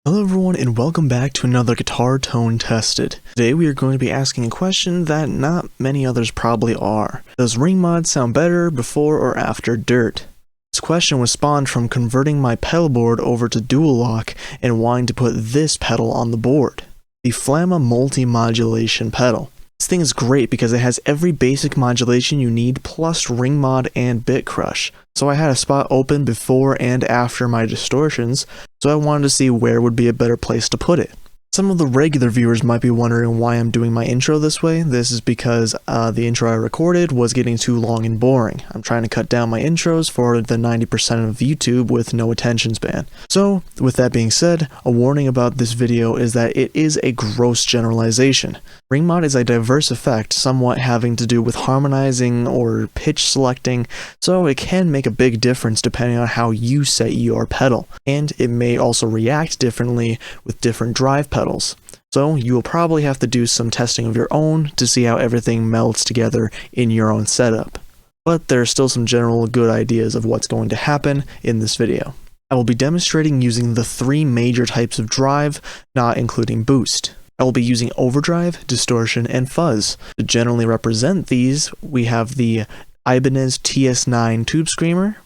Hello everyone and welcome back to another guitar tone tested. Today we are going to be asking a question that not many others probably are. Does Ringmod sound better before or after dirt? This question was spawned from converting my pedal board over to dual lock and wanting to put this pedal on the board. The Flamma multi-modulation pedal. This thing is great because it has every basic modulation you need plus Ringmod and bit crush. So I had a spot open before and after my distortions, so I wanted to see where would be a better place to put it. Some of the regular viewers might be wondering why I'm doing my intro this way. This is because the intro I recorded was getting too long and boring. I'm trying to cut down my intros for the 90% of YouTube with no attention span. So, with that being said, a warning about this video is that it is a gross generalization. Ringmod is a diverse effect, somewhat having to do with harmonizing or pitch selecting, so it can make a big difference depending on how you set your pedal, and it may also react differently with different drive pedals. So you will probably have to do some testing of your own to see how everything melds together in your own setup. But there are still some general good ideas of what's going to happen in this video. I will be demonstrating using the three major types of drive, not including boost. I will be using Overdrive, Distortion, and Fuzz. To generally represent these, we have the Ibanez TS9 Tube Screamer,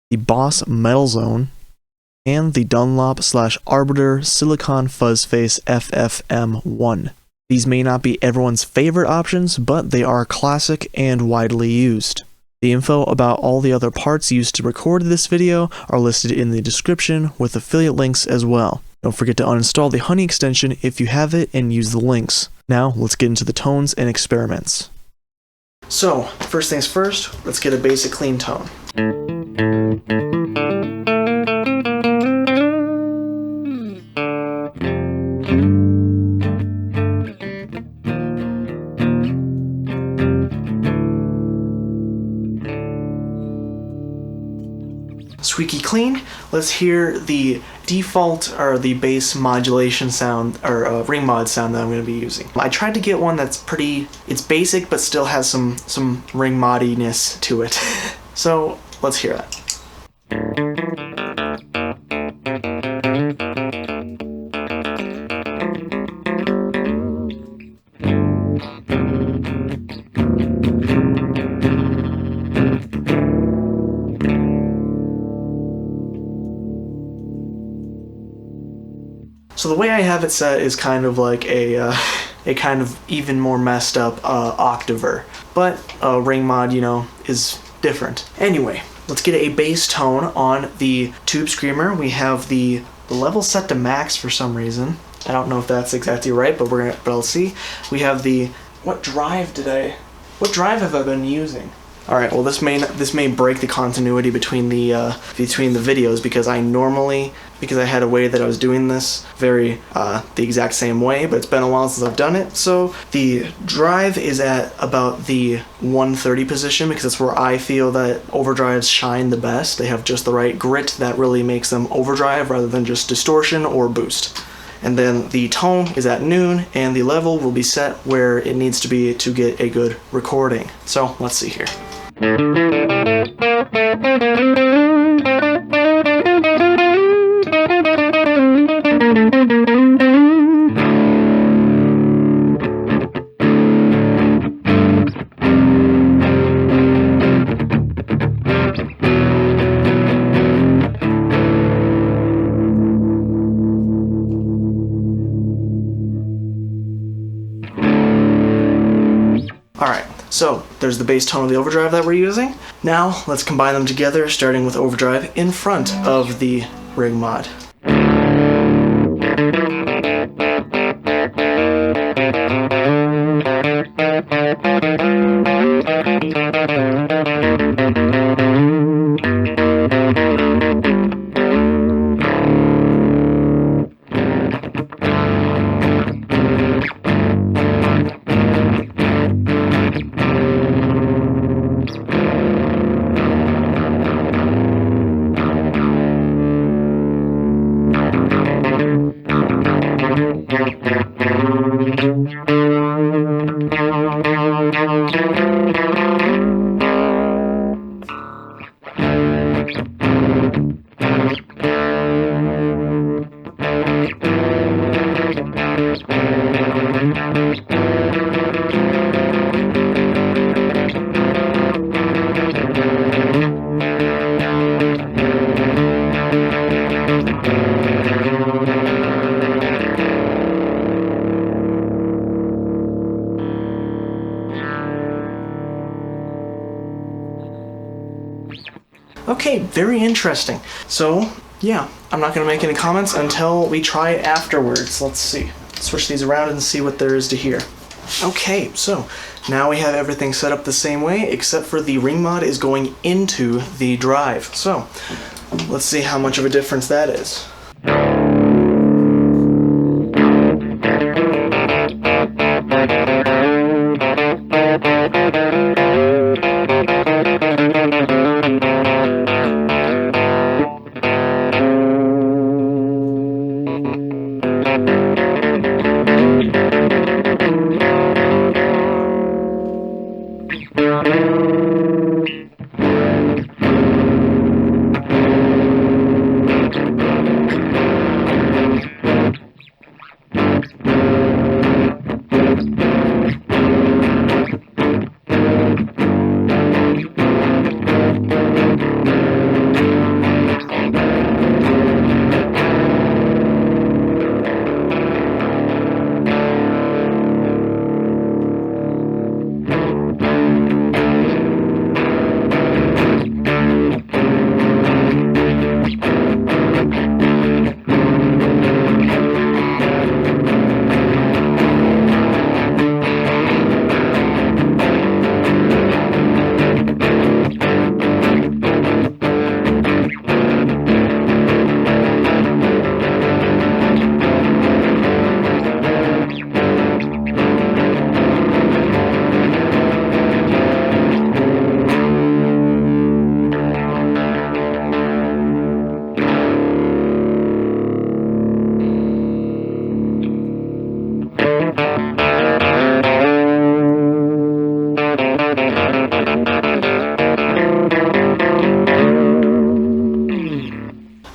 the Boss Metal Zone, and the Dunlop/Arbiter Silicon Fuzzface FFM1. These may not be everyone's favorite options, but they are classic and widely used. The info about all the other parts used to record this video are listed in the description with affiliate links as well. Don't forget to uninstall the Honey extension if you have it and use the links. Now, let's get into the tones and experiments. So, first things first, let's get a basic clean tone. Squeaky clean. Let's hear the default or the bass modulation sound or ring mod sound that I'm going to be using. I tried to get one that's it's basic but still has some ring moddiness to it. So let's hear that. So the way I have it set is kind of like a kind of even more messed up octaver, but ring mod, you know, is different. Anyway, let's get a bass tone on the Tube Screamer. We have the level set to max for some reason. I don't know if that's exactly right, but I'll see. We have the what drive have I been using? All right, well this may break the continuity between the videos because I had a way that I was doing this the exact same way, but it's been a while since I've done it. So the drive is at about the 130 position because that's where I feel that overdrives shine the best. They have just the right grit that really makes them overdrive rather than just distortion or boost. And then the tone is at noon, and the level will be set where it needs to be to get a good recording. So let's see here. Alright, so there's the bass tone of the overdrive that we're using. Now let's combine them together, starting with overdrive in front of the ring mod. Okay, very interesting. So, yeah, I'm not going to make any comments until we try it afterwards. Let's see. Switch these around and see what there is to hear. Okay, so now we have everything set up the same way, except for the Ringmod is going into the drive. So, let's see how much of a difference that is.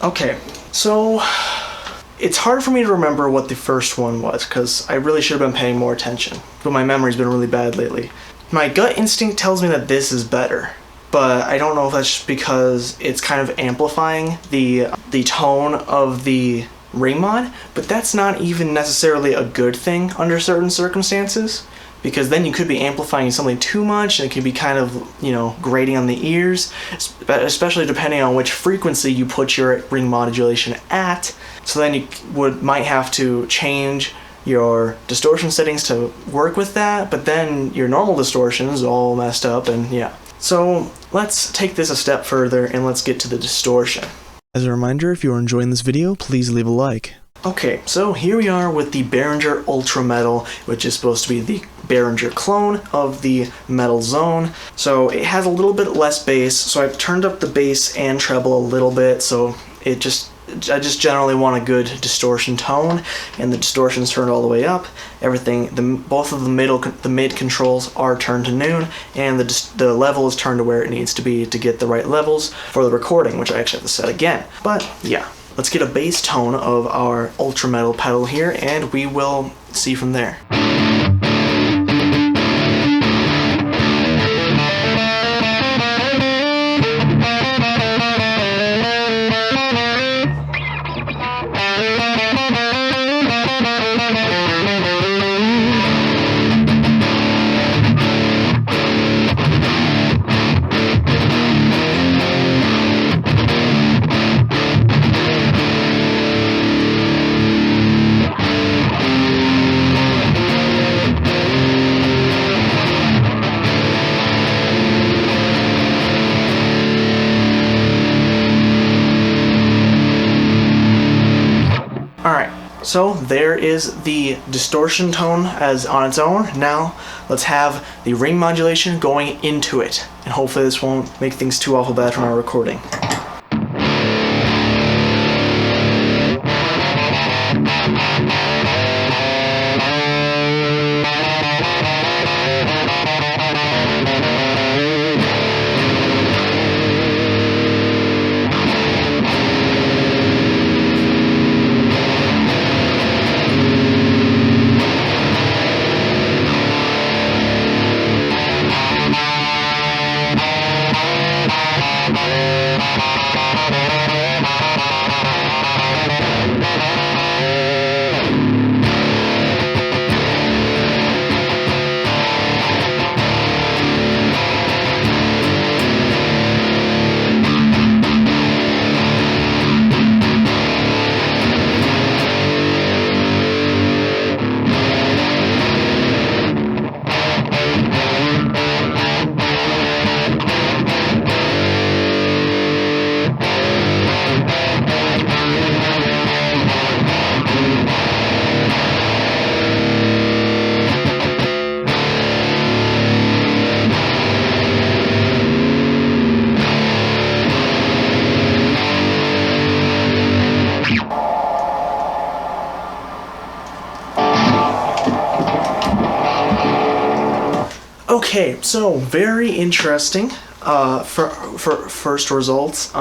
Okay, so it's hard for me to remember what the first one was because I really should have been paying more attention, but my memory's been really bad lately. My gut instinct tells me that this is better, but I don't know if that's just because it's kind of amplifying the tone of the Ringmod, but that's not even necessarily a good thing under certain circumstances, because then you could be amplifying something too much and it can be kind of, you know, grating on the ears, especially depending on which frequency you put your ring modulation at. So then you might have to change your distortion settings to work with that, but then your normal distortion is all messed up, and yeah. So let's take this a step further and let's get to the distortion. As a reminder, if you are enjoying this video, please leave a like. Okay, so here we are with the Behringer Ultra Metal, which is supposed to be the Behringer clone of the Metal Zone. So it has a little bit less bass, so I've turned up the bass and treble a little bit, so I just generally want a good distortion tone, and the distortion's turned all the way up. Both of the mid controls are turned to noon, and the level is turned to where it needs to be to get the right levels for the recording, which I actually have to set again. But yeah, let's get a bass tone of our Ultra Metal pedal here, and we will see from there. So there is the distortion tone as on its own. Now let's have the ring modulation going into it, and hopefully this won't make things too awful bad from our recording. Okay, so very interesting for first results.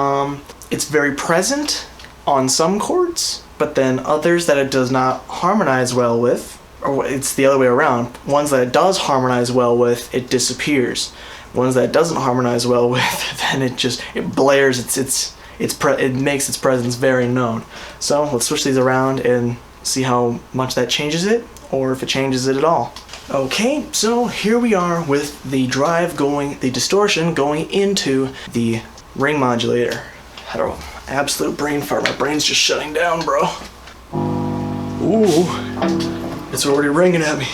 It's very present on some chords, but then others that it does not harmonize well with, or it's the other way around. Ones that it does harmonize well with, it disappears. Ones that it doesn't harmonize well with, then it blares. It makes its presence very known. So let's switch these around and see how much that changes it, or if it changes it at all. Okay, so here we are with the distortion going into the ring modulator. Had an absolute brain fart. My brain's just shutting down, bro. Ooh, it's already ringing at me.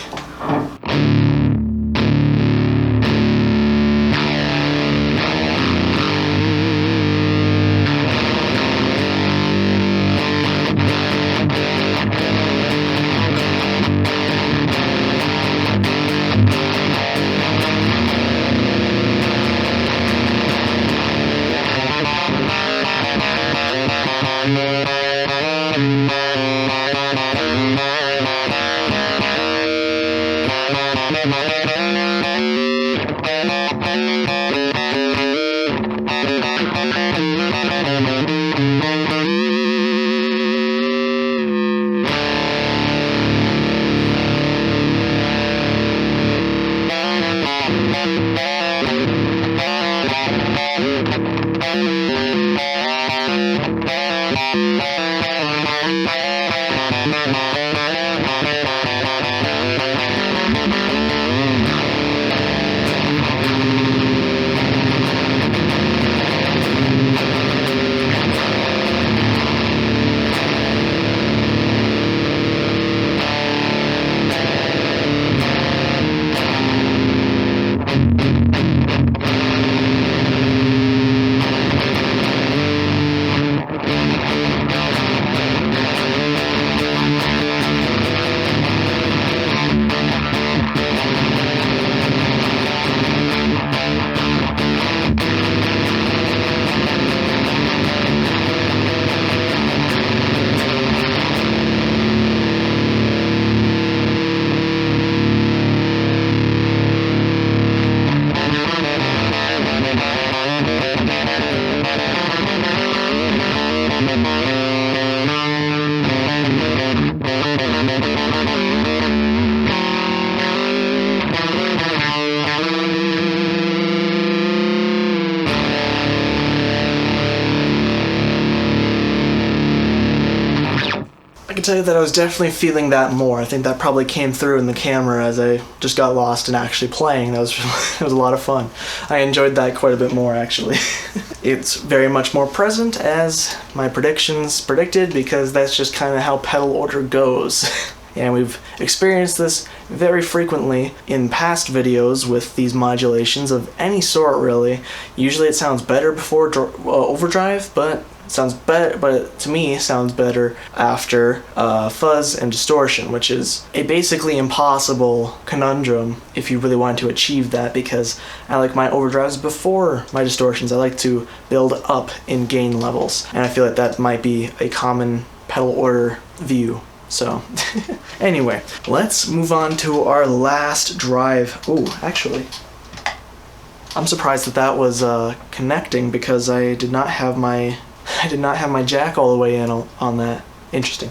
Tell you that I was definitely feeling that more. I think that probably came through in the camera as I just got lost in actually playing. That was it was a lot of fun. I enjoyed that quite a bit more, actually. It's very much more present as my predictions predicted, because that's just kind of how pedal order goes. And we've experienced this very frequently in past videos with these modulations of any sort, really. Usually it sounds better before Overdrive, but to me it sounds better after Fuzz and Distortion, which is a basically impossible conundrum if you really want to achieve that, because I like my overdrives before my distortions. I like to build up in gain levels, and I feel like that might be a common pedal order view. So anyway, let's move on to our last drive. Ooh, actually, I'm surprised that was connecting, because I did not have my jack all the way in on that. Interesting.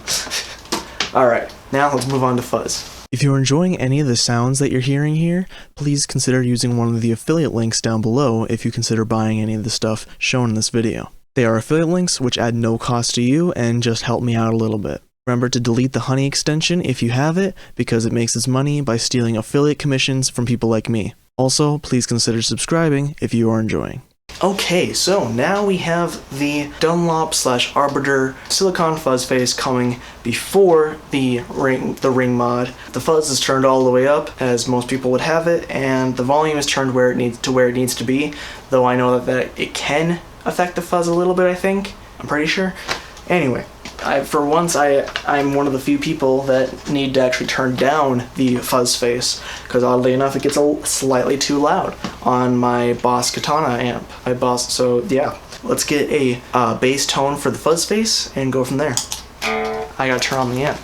Alright, now let's move on to Fuzz. If you're enjoying any of the sounds that you're hearing here, please consider using one of the affiliate links down below if you consider buying any of the stuff shown in this video. They are affiliate links which add no cost to you and just help me out a little bit. Remember to delete the Honey extension if you have it, because it makes its money by stealing affiliate commissions from people like me. Also, please consider subscribing if you are enjoying. Okay, so now we have the Dunlop/Arbiter silicon fuzz face coming before the ring mod. The fuzz is turned all the way up, as most people would have it, and the volume is turned where it needs to be, though I know that it can affect the fuzz a little bit, I think. I'm pretty sure. Anyway, for once, I'm one of the few people that need to actually turn down the fuzz face, because oddly enough it gets slightly too loud on my Boss Katana amp. So yeah, let's get a bass tone for the fuzz face and go from there. I gotta turn on the amp.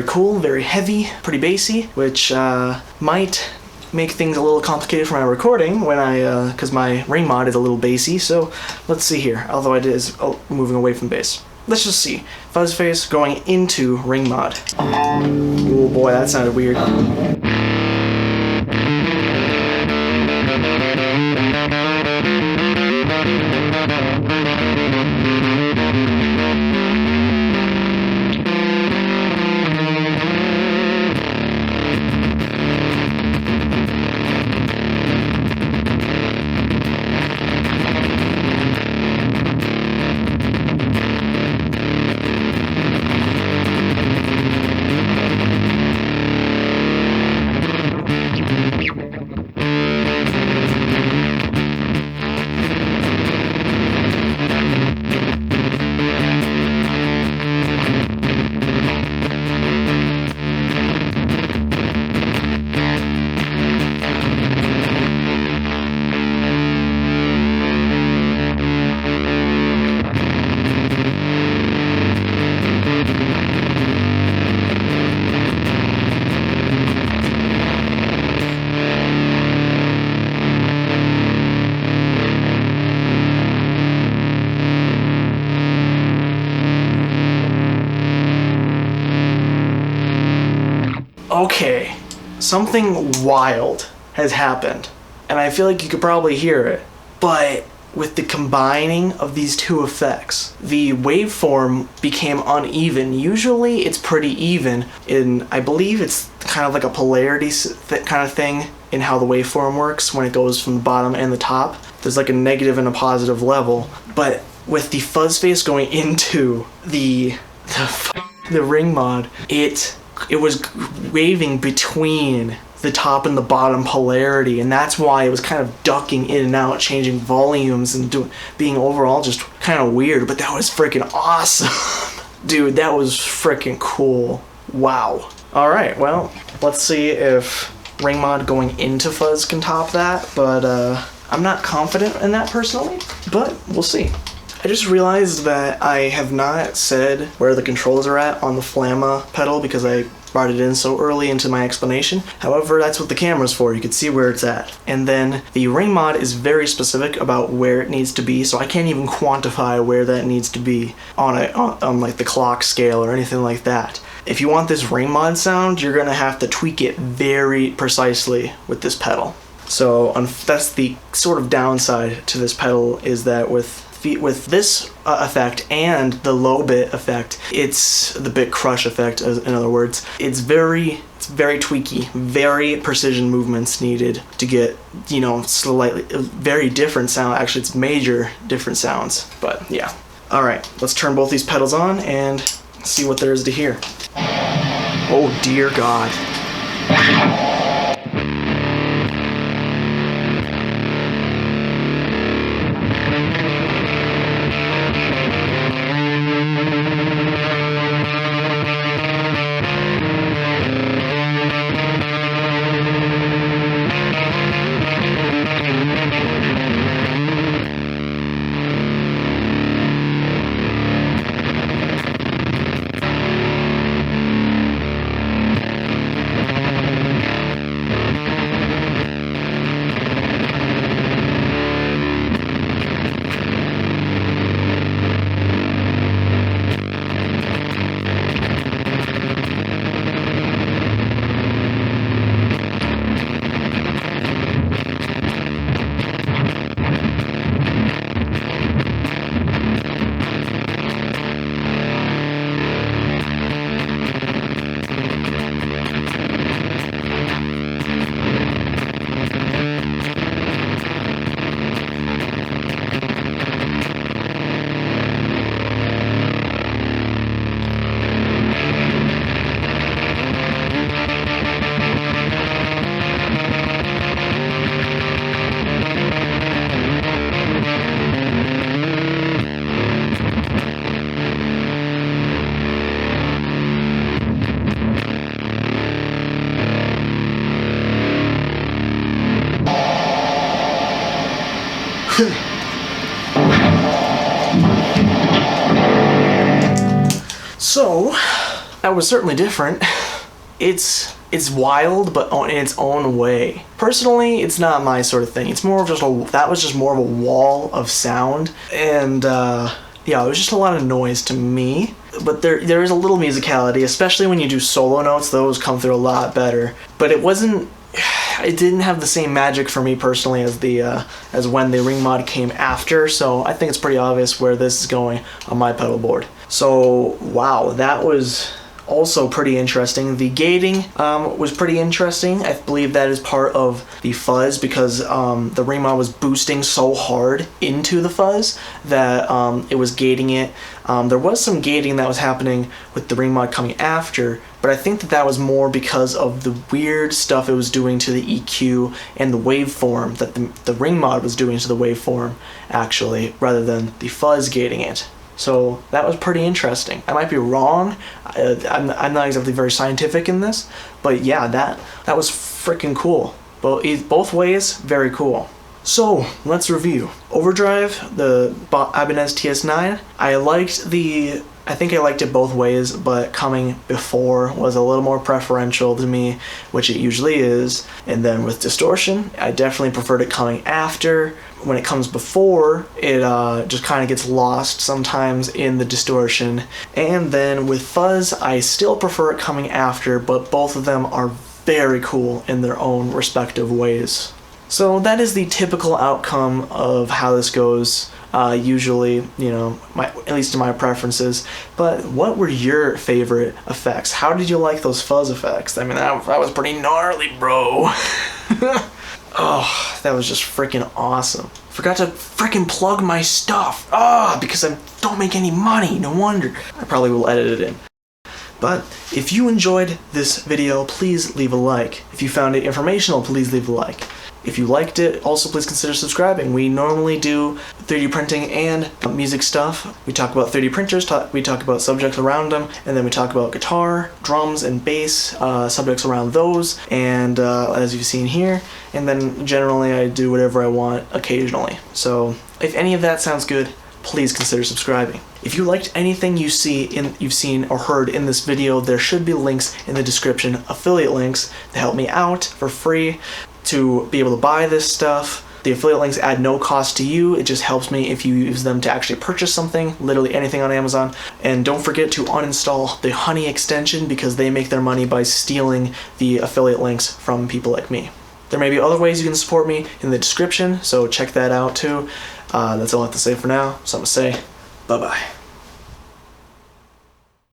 cool, very heavy, pretty bassy, which might make things a little complicated for my recording when because my Ringmod is a little bassy, so let's see here, although it is moving away from bass. Let's just see. Fuzz face going into Ringmod. Oh boy, that sounded weird. Okay, something wild has happened, and I feel like you could probably hear it, but with the combining of these two effects, the waveform became uneven. Usually it's pretty even, I believe it's kind of like a polarity kind of thing in how the waveform works when it goes from the bottom and the top. There's like a negative and a positive level, but with the fuzz face going into the Ringmod, it was waving between the top and the bottom polarity, and that's why it was kind of ducking in and out, changing volumes and being overall just kind of weird, but that was freaking awesome. Dude, that was freaking cool. Wow. Alright, well, let's see if Ringmod going into Fuzz can top that, but I'm not confident in that personally, but we'll see. I just realized that I have not said where the controls are at on the Flamma pedal because I brought it in so early into my explanation. However, that's what the camera's for. You can see where it's at. And then the Ringmod is very specific about where it needs to be, so I can't even quantify where that needs to be on like the clock scale or anything like that. If you want this Ringmod sound, you're gonna have to tweak it very precisely with this pedal. So that's the sort of downside to this pedal, is that with this effect and the low bit effect, it's the bit crush effect, in other words, it's very tweaky, very precision movements needed to get, you know, slightly very different sound. Actually, it's major different sounds, but yeah. All right, let's turn both these pedals on and see what there is to hear. Oh dear God. So, that was certainly different. it's wild, but in its own way. Personally, it's not my sort of thing. It's more of just that was just more of a wall of sound, and yeah, it was just a lot of noise to me. But there is a little musicality, especially when you do solo notes. Those come through a lot better. But it didn't have the same magic for me personally as as when the Ringmod came after. So I think it's pretty obvious where this is going on my pedal board. So wow, that was also pretty interesting. The gating was pretty interesting. I believe that is part of the fuzz, because the Ringmod was boosting so hard into the fuzz that it was gating it. There was some gating that was happening with the Ringmod coming after, but I think that was more because of the weird stuff it was doing to the EQ and the waveform that the Ringmod was doing to the waveform, actually, rather than the fuzz gating it. So that was pretty interesting. I might be wrong. I'm not exactly very scientific in this, but yeah, that was freaking cool. Both ways, very cool. So let's review. Overdrive, the Ibanez TS9. I think I liked it both ways, but coming before was a little more preferential to me, which it usually is. And then with Distortion, I definitely preferred it coming after. When it comes before, it just kind of gets lost sometimes in the distortion. And then with Fuzz, I still prefer it coming after, but both of them are very cool in their own respective ways. So that is the typical outcome of how this goes. Usually, you know, at least in my preferences. But what were your favorite effects? How did you like those fuzz effects? I mean, that was pretty gnarly, bro. Oh, that was just freaking awesome. Forgot to freaking plug my stuff. Because I don't make any money. No wonder. I probably will edit it in. But if you enjoyed this video, please leave a like. If you found it informational, please leave a like. If you liked it, also please consider subscribing. We normally do 3D printing and music stuff. We talk about 3D printers, we talk about subjects around them, and then we talk about guitar, drums, and bass, subjects around those, and as you've seen here. And then generally I do whatever I want occasionally. So if any of that sounds good, please consider subscribing. If you liked anything you've seen or heard in this video, there should be links in the description, affiliate links, to help me out for free to be able to buy this stuff. The affiliate links add no cost to you. It just helps me if you use them to actually purchase something, literally anything on Amazon. And don't forget to uninstall the Honey extension, because they make their money by stealing the affiliate links from people like me. There may be other ways you can support me in the description, so check that out too. That's all I have to say for now. So I'm gonna say bye-bye.